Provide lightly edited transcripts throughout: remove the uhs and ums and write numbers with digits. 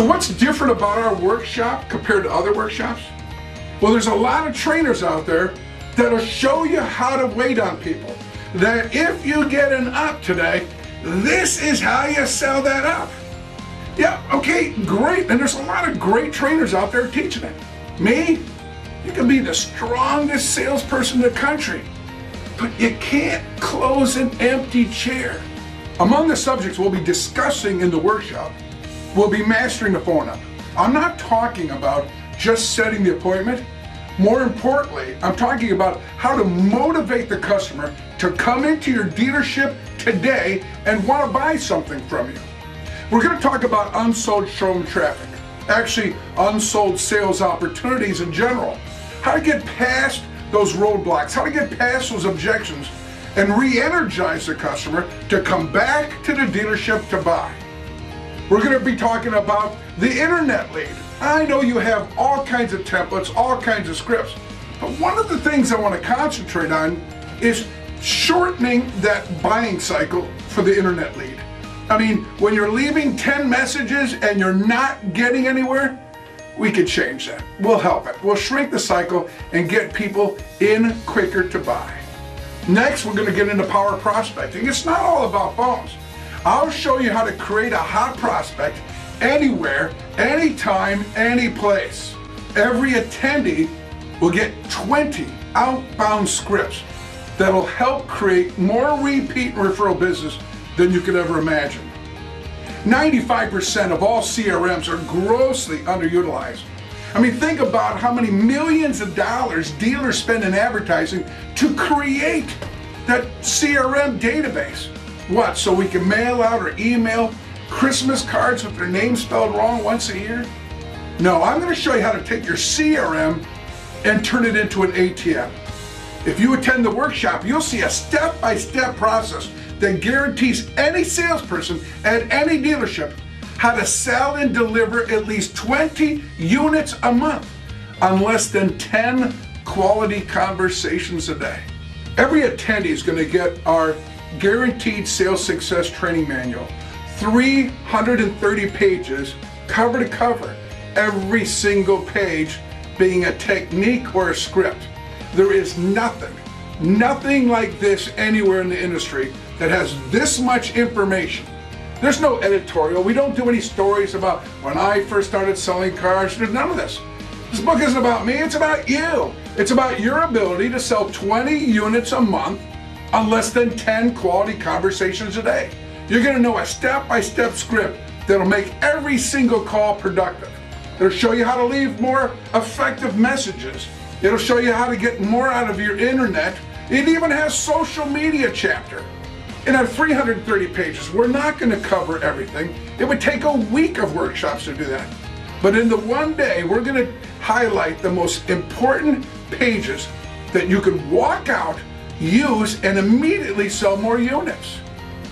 So what's different about our workshop compared to other workshops? Well, there's a lot of trainers out there that'll show you how to wait on people. That if you get an up today, this is how you sell that up. Yeah, okay, great. And there's a lot of great trainers out there teaching it. Me, you can be the strongest salesperson in the country, but you can't close an empty chair. Among the subjects we'll be discussing in the workshop, we'll be mastering the phone up. I'm not talking about just setting the appointment. More importantly, I'm talking about how to motivate the customer to come into your dealership today and want to buy something from you. We're going to talk about unsold showroom traffic, actually unsold sales opportunities in general, how to get past those roadblocks, how to get past those objections and re-energize the customer to come back to the dealership to buy. We're going to be talking about the internet lead. I know you have all kinds of templates, all kinds of scripts, but one of the things I want to concentrate on is shortening that buying cycle for the internet lead. I mean, when you're leaving 10 messages and you're not getting anywhere, we could change that. We'll help it. We'll shrink the cycle and get people in quicker to buy. Next, we're going to get into power prospecting. It's not all about phones. I'll show you how to create a hot prospect anywhere, anytime, any place. Every attendee will get 20 outbound scripts that'll help create more repeat and referral business than you could ever imagine. 95% of all CRMs are grossly underutilized. I mean, think about how many millions of dollars dealers spend in advertising to create that CRM database. What, so we can mail out or email Christmas cards with their name spelled wrong once a year? No, I'm going to show you how to take your CRM and turn it into an ATM. If you attend the workshop, you'll see a step-by-step process that guarantees any salesperson at any dealership how to sell and deliver at least 20 units a month on less than 10 quality conversations a day. Every attendee is going to get our Guaranteed Sales Success Training Manual, 330 pages, cover to cover, every single page being a technique or a script. There is nothing like this anywhere in the industry that has this much information. There's no editorial. We don't do any stories about when I first started selling cars. There's none of this. This book isn't about me, it's about you. It's about your ability to sell 20 units a month on less than 10 quality conversations a day. You're going to know a step-by-step script that'll make every single call productive. It'll show you how to leave more effective messages. It'll show you how to get more out of your internet. It even has social media chapter. In our 330 pages, we're not going to cover everything. It would take a week of workshops to do that. But in the one day, we're going to highlight the most important pages that you can walk out, use, and immediately sell more units.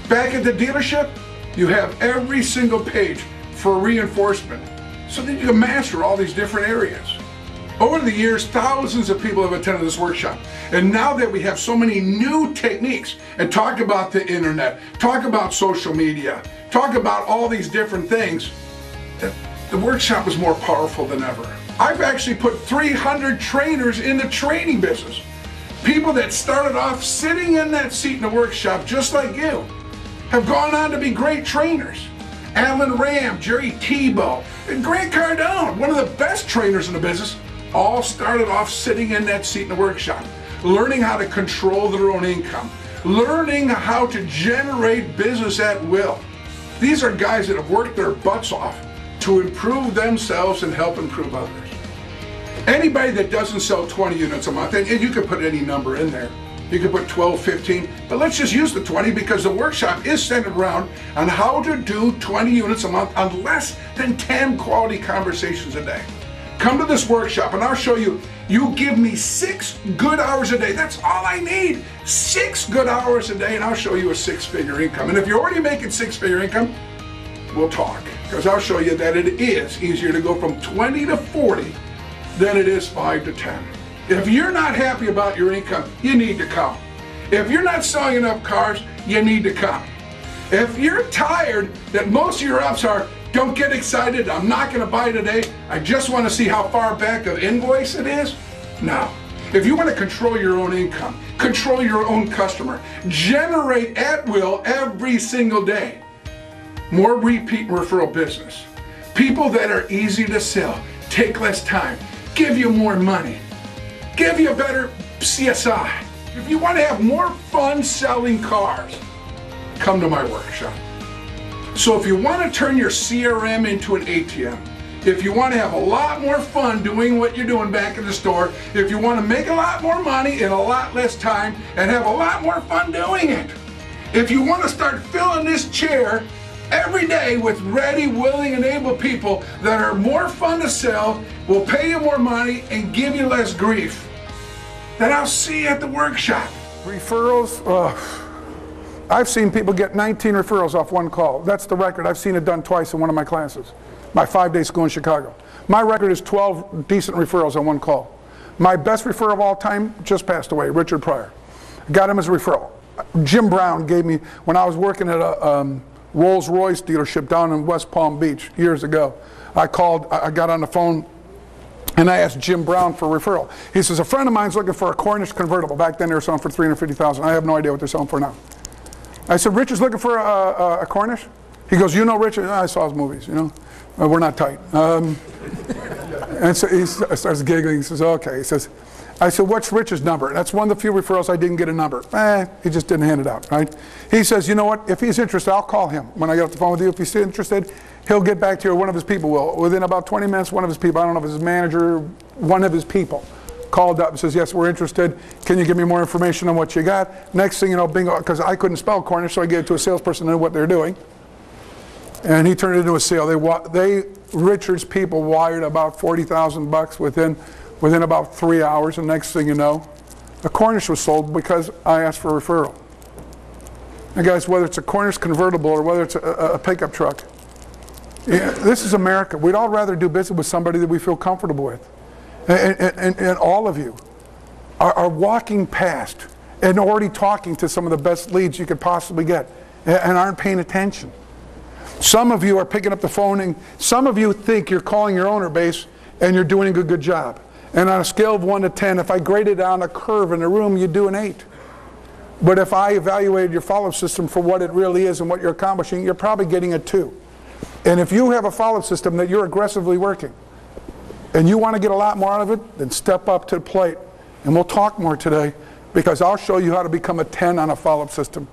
Back at the dealership, you have every single page for reinforcement so that you can master all these different areas. Over the years, thousands of people have attended this workshop. And now that we have so many new techniques and talk about the internet, talk about social media, talk about all these different things, the workshop is more powerful than ever. I've actually put 300 trainers in the training business. People that started off sitting in that seat in the workshop just like you have gone on to be great trainers. Alan Ram, Jerry Tebow, and Grant Cardone, one of the best trainers in the business, all started off sitting in that seat in the workshop, learning how to control their own income, learning how to generate business at will. These are guys that have worked their butts off to improve themselves and help improve others. Anybody that doesn't sell 20 units a month, and you can put any number in there, you can put 12, 15, but let's just use the 20 because the workshop is centered around on how to do 20 units a month on less than 10 quality conversations a day. Come to this workshop and I'll show you, you give me 6 good hours a day. That's all I need. 6 good hours a day and I'll show you a 6-figure income. And if you're already making 6-figure income, we'll talk. Because I'll show you that it is easier to go from 20 to 40 than it is 5 to 10. If you're not happy about your income, you need to come. If you're not selling enough cars, you need to come. If you're tired that most of your ups are, don't get excited, I'm not going to buy today, I just want to see how far back of invoice it is. No. If you want to control your own income, control your own customer, generate at will every single day, more repeat referral business, people that are easy to sell, take less time, give you more money, give you a better CSI. If you want to have more fun selling cars, come to my workshop. So if you want to turn your CRM into an ATM, if you want to have a lot more fun doing what you're doing back in the store, if you want to make a lot more money in a lot less time and have a lot more fun doing it, if you want to start filling this chair every day with ready, willing, and able people that are more fun to sell, will pay you more money, and give you less grief, then I'll see you at the workshop. Referrals, I've seen people get 19 referrals off one call. That's the record. I've seen it done twice in one of my classes, my 5-day school in Chicago. My record is 12 decent referrals on one call. My best referral of all time just passed away, Richard Pryor. Got him as a referral. Jim Brown gave me, when I was working at a Rolls-Royce dealership down in West Palm Beach years ago, I got on the phone and I asked Jim Brown for a referral. He says, a friend of mine's looking for a Cornish convertible. Back then they were selling for $350,000. I have no idea what they're selling for now. I said, Richard's looking for a Cornish? He goes, you know Richard? I saw his movies, you know. We're not tight. And so he starts giggling. He says, okay. He says, I said, what's Richard's number? That's one of the few referrals I didn't get a number. He just didn't hand it out, right? He says, you know what? If he's interested, I'll call him. When I get off the phone with you, if he's interested, he'll get back to you, or one of his people will. Within about 20 minutes, one of his people, I don't know if it's his manager, one of his people, called up and says, yes, we're interested. Can you give me more information on what you got? Next thing you know, bingo, because I couldn't spell Cornish, so I gave it to a salesperson who knew what they're doing. And he turned it into a sale. Richard's people wired about $40,000 within about 3 hours, and next thing you know, a Cornish was sold because I asked for a referral. And guys, whether it's a Cornish convertible or whether it's a pickup truck, this is America. We'd all rather do business with somebody that we feel comfortable with. And all of you are walking past and already talking to some of the best leads you could possibly get and aren't paying attention. Some of you are picking up the phone, and some of you think you're calling your owner base and you're doing a good job. And on a scale of 1 to 10, if I graded on a curve in a room, you'd do an 8. But if I evaluated your follow-up system for what it really is and what you're accomplishing, you're probably getting a 2. And if you have a follow-up system that you're aggressively working, and you want to get a lot more out of it, then step up to the plate. And we'll talk more today, because I'll show you how to become a 10 on a follow-up system.